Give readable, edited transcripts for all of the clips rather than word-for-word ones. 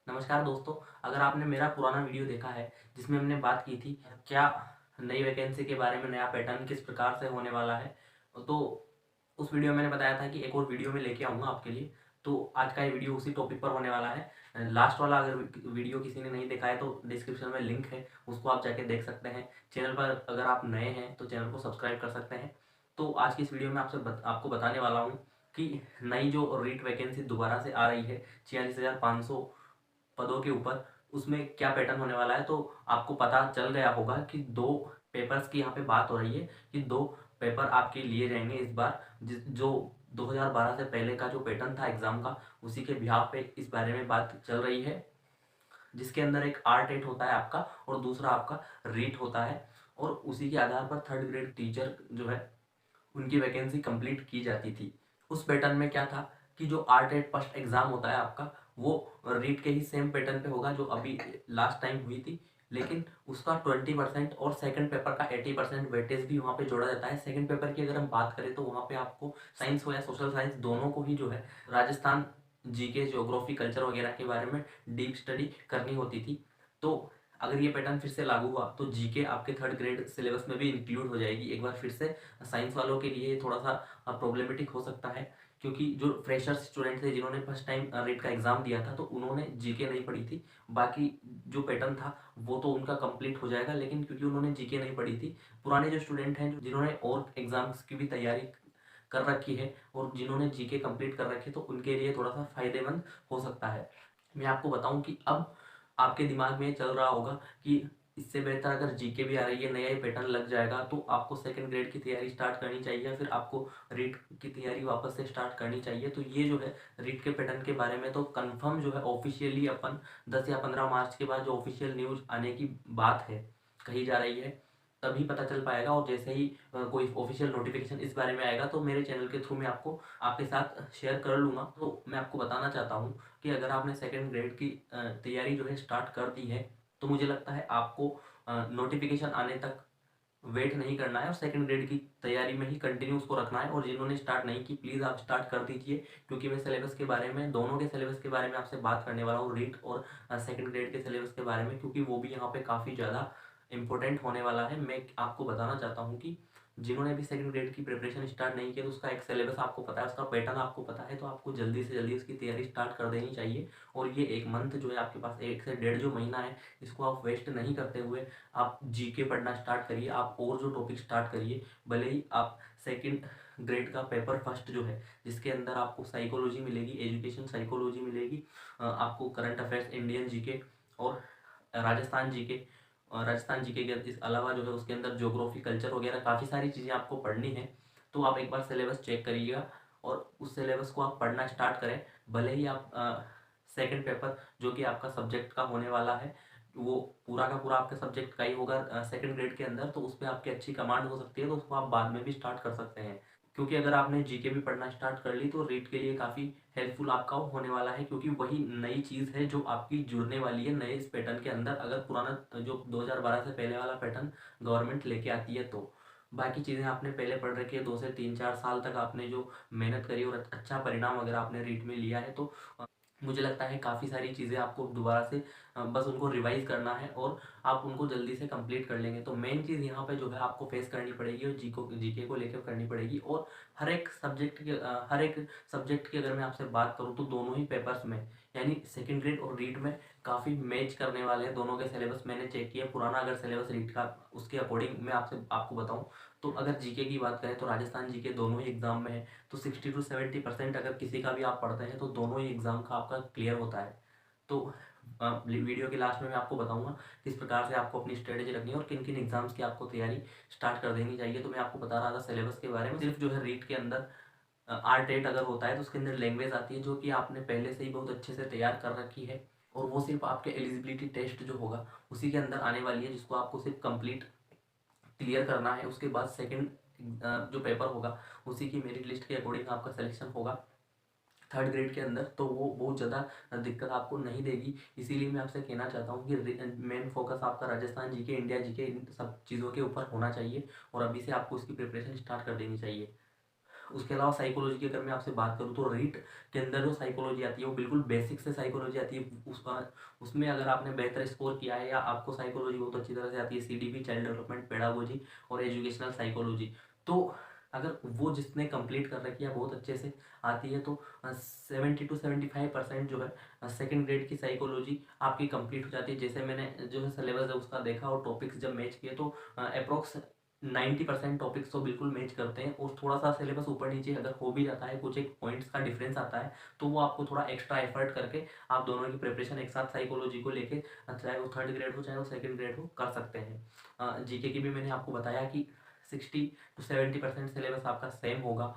नमस्कार दोस्तों। अगर आपने मेरा पुराना वीडियो देखा है जिसमें हमने बात की थी क्या नई वैकेंसी के बारे में, नया पैटर्न किस प्रकार से होने वाला है, तो उस वीडियो में मैंने बताया था कि एक और वीडियो में लेके आऊँगा आपके लिए। तो आज का ये वीडियो उसी टॉपिक पर होने वाला है। लास्ट वाला अगर वीडियो किसी ने नहीं देखा है तो डिस्क्रिप्शन में लिंक है, उसको आप जाके देख सकते हैं। चैनल पर अगर आप नए हैं तो चैनल को सब्सक्राइब कर सकते हैं। तो आज की इस वीडियो में आपको बताने वाला हूँ कि नई जो रीट वैकेंसी दोबारा से आ रही है 46,500 पदों के ऊपर, उसमें क्या पैटर्न होने वाला है। तो आपको पता चल गया होगा कि दो पेपर्स की यहाँ पे बात हो रही है कि दो पेपर आपके लिए जाएंगे इस बार। जो 2012 से पहले का जो पैटर्न था एग्जाम का, उसी के बिहाफ पे इस बारे में बात चल रही है, जिसके अंदर एक आर टेट होता है आपका और दूसरा आपका रीट होता है। और उसी के आधार पर थर्ड ग्रेड टीचर जो है उनकी वैकेंसी कंप्लीट की जाती थी। उस पैटर्न में क्या था कि जो आर टेट फर्स्ट एग्जाम होता है आपका, वो रीट के ही सेम पैटर्न पे होगा जो अभी लास्ट टाइम हुई थी, लेकिन उसका 20% और सेकंड पेपर का 80% वेटेज भी वहाँ पे जोड़ा जाता है। सेकंड पेपर की अगर हम बात करें तो वहाँ पे आपको साइंस हो या सोशल साइंस, दोनों को ही जो है राजस्थान जीके, ज्योग्राफी, कल्चर वगैरह के बारे में डीप स्टडी करनी होती थी। तो अगर ये पैटर्न फिर से लागू हुआ तो जीके आपके थर्ड ग्रेड सिलेबस में भी इंक्लूड हो जाएगी एक बार फिर से। साइंस वालों के लिए थोड़ा सा प्रॉब्लमेटिक हो सकता है, क्योंकि जो फ्रेशर स्टूडेंट थे जिन्होंने फर्स्ट टाइम रेट का एग्जाम दिया था तो उन्होंने जीके नहीं पढ़ी थी। बाकी जो पैटर्न था वो तो उनका कंप्लीट हो जाएगा, लेकिन क्योंकि उन्होंने जीके नहीं पढ़ी थी, पुराने जो स्टूडेंट हैं जिन्होंने और एग्जाम्स की भी तैयारी कर रखी है और जिन्होंने जीके कंप्लीट कर रखी है, तो उनके लिए थोड़ा सा फायदेमंद हो सकता है। मैं आपको बताऊं कि अब आपके दिमाग में चल रहा होगा कि इससे बेहतर अगर जीके भी आ रही है, नया ही पैटर्न लग जाएगा, तो आपको सेकंड ग्रेड की तैयारी स्टार्ट करनी चाहिए या फिर आपको रीट की तैयारी वापस से स्टार्ट करनी चाहिए। तो ये जो है रीट के पैटर्न के बारे में तो कंफर्म जो है ऑफिशियली अपन 10 या 15 मार्च के बाद जो ऑफिशियल न्यूज़ आने की बात है, कही जा रही है, तभी पता चल पाएगा। और जैसे ही कोई ऑफिशियल नोटिफिकेशन इस बारे में आएगा तो मेरे चैनल के थ्रू मैं आपको आपके साथ शेयर कर लूँगा। तो मैं आपको बताना चाहता हूँ कि अगर आपने सेकंड ग्रेड की तैयारी जो है स्टार्ट कर दी है, तो मुझे लगता है आपको नोटिफिकेशन आने तक वेट नहीं करना है और सेकंड ग्रेड की तैयारी में ही कंटिन्यू उसको रखना है। और जिन्होंने स्टार्ट नहीं की, प्लीज़ आप स्टार्ट कर दीजिए, क्योंकि मैं सिलेबस के बारे में, दोनों के सिलेबस के बारे में आपसे बात करने वाला हूँ, रीट और सेकंड ग्रेड के सिलेबस के बारे में, क्योंकि वो भी यहाँ पे काफ़ी ज़्यादा इंपॉर्टेंट होने वाला है। मैं आपको बताना चाहता हूँ कि जिन्होंने भी सेकंड ग्रेड की प्रिपरेशन स्टार्ट नहीं किया तो उसका एक सिलेबस आपको पता है, उसका पैटर्न आपको पता है, तो आपको जल्दी से जल्दी उसकी तैयारी स्टार्ट कर देनी चाहिए। और ये एक मंथ जो है आपके पास, 1 से 1.5 जो महीना है, इसको आप वेस्ट नहीं करते हुए आप जीके पढ़ना स्टार्ट करिए, आप और जो टॉपिक स्टार्ट करिए। भले ही आप सेकंड ग्रेड का पेपर फर्स्ट जो है, जिसके अंदर आपको साइकोलॉजी मिलेगी, एजुकेशन साइकोलॉजी मिलेगी, आपको करंट अफेयर्स, इंडियन जीके और राजस्थान जीके, और राजस्थान जीके के इस अलावा जो है उसके अंदर ज्योग्राफी, कल्चर वगैरह काफ़ी सारी चीज़ें आपको पढ़नी है। तो आप एक बार सिलेबस चेक करिएगा और उस सिलेबस को आप पढ़ना स्टार्ट करें। भले ही आप सेकंड पेपर जो कि आपका सब्जेक्ट का होने वाला है, वो पूरा का पूरा आपके सब्जेक्ट का ही होगा सेकंड ग्रेड के अंदर, तो उस पर आपकी अच्छी कमांड हो सकती है, तो उसको आप बाद में भी स्टार्ट कर सकते हैं। क्योंकि अगर आपने जीके भी पढ़ना स्टार्ट कर ली तो रीट के लिए काफ़ी हेल्पफुल आपका होने वाला है, क्योंकि वही नई चीज़ है जो आपकी जुड़ने वाली है नए इस पैटर्न के अंदर, अगर पुराना जो 2012 से पहले वाला पैटर्न गवर्नमेंट लेके आती है तो। बाकी चीज़ें आपने पहले पढ़ रखी है, 2 से 3 4 साल तक आपने जो मेहनत करी और अच्छा परिणाम अगर आपने रीट में लिया है, तो मुझे लगता है काफ़ी सारी चीज़ें आपको दोबारा से बस उनको रिवाइज करना है और आप उनको जल्दी से कंप्लीट कर लेंगे। तो मेन चीज़ यहाँ पे जो है आपको फेस करनी पड़ेगी और जीके को लेकर करनी पड़ेगी। और हर एक सब्जेक्ट की अगर मैं आपसे बात करूँ तो दोनों ही पेपर्स में, यानी सेकंड ग्रेड और रीट में, काफ़ी मैच करने वाले हैं दोनों के सिलेबस। मैंने चेक किया पुराना अगर सिलेबस रीट का, उसके अकॉर्डिंग मैं आपको बताऊँ तो अगर जीके की बात करें तो राजस्थान जीके दोनों ही एग्जाम में है, तो 60 to 70% अगर किसी का भी आप पढ़ते हैं तो दोनों ही एग्ज़ाम का आपका क्लियर होता है। तो वीडियो के लास्ट में मैं आपको बताऊंगा किस प्रकार से आपको अपनी स्ट्रेटेजी रखनी है और किन किन एग्जाम्स की आपको तैयारी स्टार्ट कर देनी चाहिए। तो मैं आपको बता रहा था सिलेबस के बारे में, सिर्फ जो है रीट के अंदर आर टेट अगर होता है तो उसके अंदर लैंग्वेज आती है जो कि आपने पहले से ही बहुत अच्छे से तैयार कर रखी है, और वो सिर्फ आपके एलिजिबिलिटी टेस्ट जो होगा उसी के अंदर आने वाली है, जिसको आपको सिर्फ कंप्लीट क्लियर करना है। उसके बाद सेकंड जो पेपर होगा उसी की मेरिट लिस्ट के अकॉर्डिंग आपका सिलेक्शन होगा थर्ड ग्रेड के अंदर, तो वो बहुत ज़्यादा दिक्कत आपको नहीं देगी। इसीलिए मैं आपसे कहना चाहता हूँ कि मेन फोकस आपका राजस्थान जीके, इंडिया जीके, इन सब चीज़ों के ऊपर होना चाहिए और अभी से आपको इसकी प्रिपरेशन स्टार्ट कर देनी चाहिए। उसके अलावा साइकोलॉजी की अगर मैं आपसे बात करूँ तो रीट के अंदर जो साइकोलॉजी आती है वो बिल्कुल बेसिक से साइकोलॉजी आती है। उसमें अगर आपने बेहतर स्कोर किया है या आपको साइकोलॉजी बहुत अच्छी तरह से आती है, CDP चाइल्ड डेवलपमेंट पेडागोजी और एजुकेशनल साइकोलॉजी, तो अगर वो जिसने कंप्लीट कर रखी है बहुत अच्छे से आती है तो 70 to 75% जो है सेकंड ग्रेड की साइकोलॉजी आपकी कंप्लीट हो जाती है। जैसे मैंने जो है सिलेबस है उसका देखा और टॉपिक्स जब मैच किए तो अप्रोक्स 90% टॉपिक्स तो बिल्कुल मैच करते हैं, और थोड़ा सा सिलेबस ऊपर नीचे अगर हो भी जाता है, कुछ एक पॉइंट्स का डिफरेंस आता है, तो वो आपको थोड़ा एक्स्ट्रा एफर्ट करके आप दोनों की प्रिपरेशन एक साथ साइकोलॉजी को लेके, चाहे वो थर्ड ग्रेड हो चाहे वो सेकंड ग्रेड हो, कर सकते हैं। जीके की भी मैंने आपको बताया कि 60 to 70% सिलेबस आपका सेम होगा।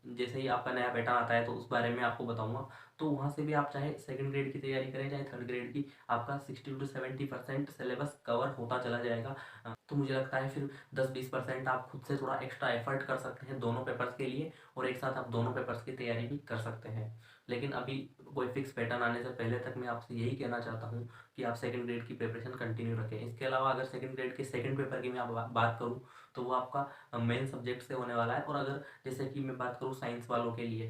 जैसे ही आपका नया पैटर्न आता है तो उस बारे में आपको बताऊंगा, तो वहाँ से भी आप चाहे सेकंड ग्रेड की तैयारी करें चाहे थर्ड ग्रेड की, आपका 60 to 70% सिलेबस कवर होता चला जाएगा। तो मुझे लगता है फिर 10-20% आप खुद से थोड़ा एक्स्ट्रा एफर्ट कर सकते हैं दोनों पेपर्स के लिए, और एक साथ आप दोनों पेपर्स की तैयारी भी कर सकते हैं। लेकिन अभी कोई फिक्स पैटर्न आने से पहले तक मैं आपसे यही कहना चाहता हूँ कि आप सेकंड ग्रेड की प्रिपरेशन कंटिन्यू रखें। इसके अलावा अगर सेकंड ग्रेड के सेकंड पेपर की मैं बात करूँ तो वो आपका मेन सब्जेक्ट से होने वाला है। और अगर जैसे कि मैं बात करूँ साइंस वालों के लिए,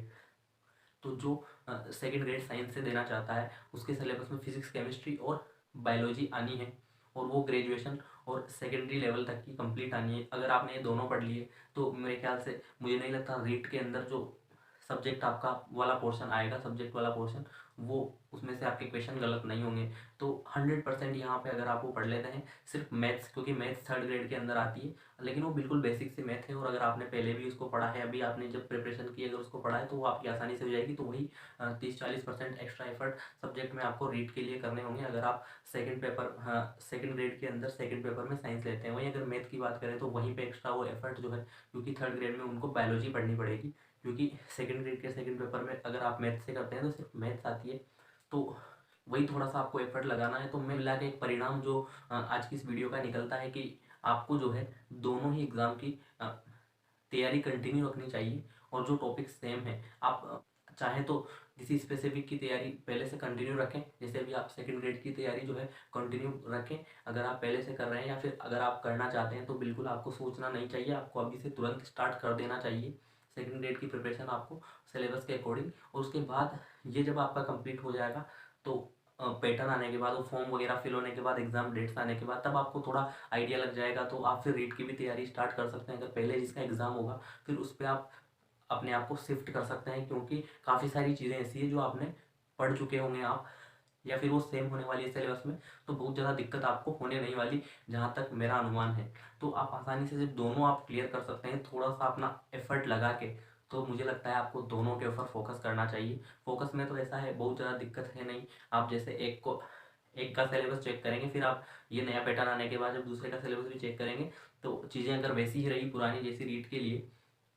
तो जो सेकंड ग्रेड साइंस से देना चाहता है उसके सिलेबस में फिजिक्स केमिस्ट्री और बायोलॉजी आनी है, और वो ग्रेजुएशन और सेकेंडरी लेवल तक की कंप्लीट आनी है। अगर आपने ये दोनों पढ़ लिए तो मेरे ख्याल से मुझे नहीं लगता रीट के अंदर जो सब्जेक्ट आपका वाला पोर्शन आएगा, सब्जेक्ट वाला पोर्शन, वो उसमें से आपके क्वेश्चन गलत नहीं होंगे। तो 100% यहाँ पे अगर आप वो पढ़ लेते हैं सिर्फ मैथ्स, क्योंकि मैथ्स थर्ड ग्रेड के अंदर आती है, लेकिन वो बिल्कुल बेसिक से मैथ है, और अगर आपने पहले भी उसको पढ़ा है, अभी आपने जब प्रिपरेशन की अगर उसको पढ़ा है तो वो आपकी आसानी से हो जाएगी। तो वही 30-40% एक्स्ट्रा एफर्ट सब्जेक्ट में आपको रीड के लिए करने होंगे अगर आप सेकंड पेपर, हाँ, सेकंड ग्रेड के अंदर सेकंड पेपर में साइंस लेते हैं। वहीं अगर मैथ की बात करें तो वहीं पे एक्स्ट्रा वो एफर्ट जो है, क्योंकि थर्ड ग्रेड में उनको बायोलॉजी पढ़नी पड़ेगी, क्योंकि सेकंड ग्रेड के सेकंड पेपर में अगर आप मैथ से करते हैं तो सिर्फ मैथ्स आती है, तो वही थोड़ा सा आपको एफर्ट लगाना है। तो मैं मिला के एक परिणाम जो आज की इस वीडियो का निकलता है कि आपको जो है दोनों ही एग्ज़ाम की तैयारी कंटिन्यू रखनी चाहिए, और जो टॉपिक सेम है आप चाहें तो किसी स्पेसिफिक की तैयारी पहले से कंटिन्यू रखें। जैसे अभी आप सेकंड ग्रेड की तैयारी जो है कंटिन्यू रखें अगर आप पहले से कर रहे हैं, या फिर अगर आप करना चाहते हैं तो बिल्कुल आपको सोचना नहीं चाहिए, आपको अभी से तुरंत स्टार्ट कर देना चाहिए सेकंड ग्रेड की प्रिपरेशन आपको सिलेबस के अकॉर्डिंग। और उसके बाद ये जब आपका कंप्लीट हो जाएगा तो पैटर्न आने के बाद, वो फॉर्म वगैरह फिल होने के बाद, एग्जाम डेट्स आने के बाद, तब आपको थोड़ा आइडिया लग जाएगा, तो आप फिर रीट की भी तैयारी स्टार्ट कर सकते हैं। अगर पहले जिसका एग्ज़ाम होगा फिर उस पर आप अपने आप को शिफ्ट कर सकते हैं, क्योंकि काफ़ी सारी चीज़ें ऐसी है जो आपने पढ़ चुके होंगे आप, या फिर वो सेम होने वाली है सिलेबस में, तो बहुत ज़्यादा दिक्कत आपको होने नहीं वाली, जहाँ तक मेरा अनुमान है। तो आप आसानी से जब दोनों आप क्लियर कर सकते हैं थोड़ा सा अपना एफर्ट लगा के, तो मुझे लगता है आपको दोनों के ऊपर फोकस करना चाहिए। फोकस में तो ऐसा है बहुत ज़्यादा दिक्कत है नहीं, आप जैसे एक का सिलेबस चेक करेंगे, फिर आप ये नया पैटर्न आने के बाद जब दूसरे का सिलेबस भी चेक करेंगे, तो चीज़ें अगर वैसी ही रही पुरानी जैसी रीट के लिए,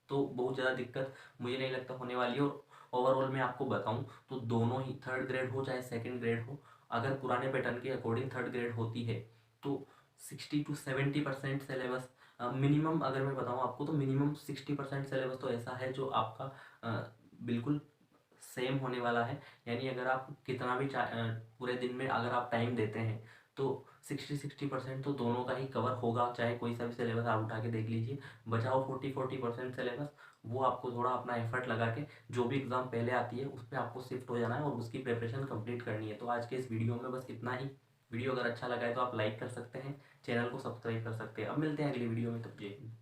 तो बहुत ज़्यादा दिक्कत मुझे नहीं लगता होने वाली है। और ओवरऑल मैं आपको बताऊं तो दोनों ही थर्ड ग्रेड हो चाहे सेकंड ग्रेड हो, अगर पुराने पैटर्न के अकॉर्डिंग थर्ड ग्रेड होती है तो 60 to 70% सिलेबस मिनिमम, अगर मैं बताऊं आपको तो मिनिमम 60% सिलेबस तो ऐसा है जो आपका बिल्कुल सेम होने वाला है। यानी अगर आप कितना भी पूरे दिन में अगर आप टाइम देते हैं तो 60% तो दोनों का ही कवर होगा, चाहे कोई सा भी सिलेबस आप उठा के देख लीजिए। बचाओ 40% सिलेबस, वो आपको थोड़ा अपना एफर्ट लगा के जो भी एग्ज़ाम पहले आती है उस पर आपको शिफ्ट हो जाना है और उसकी प्रिपरेशन कंप्लीट करनी है। तो आज के इस वीडियो में बस इतना ही। वीडियो अगर अच्छा लगा है तो आप लाइक कर सकते हैं, चैनल को सब्सक्राइब कर सकते हैं। अब मिलते हैं अगली वीडियो में, तब जय हिंद।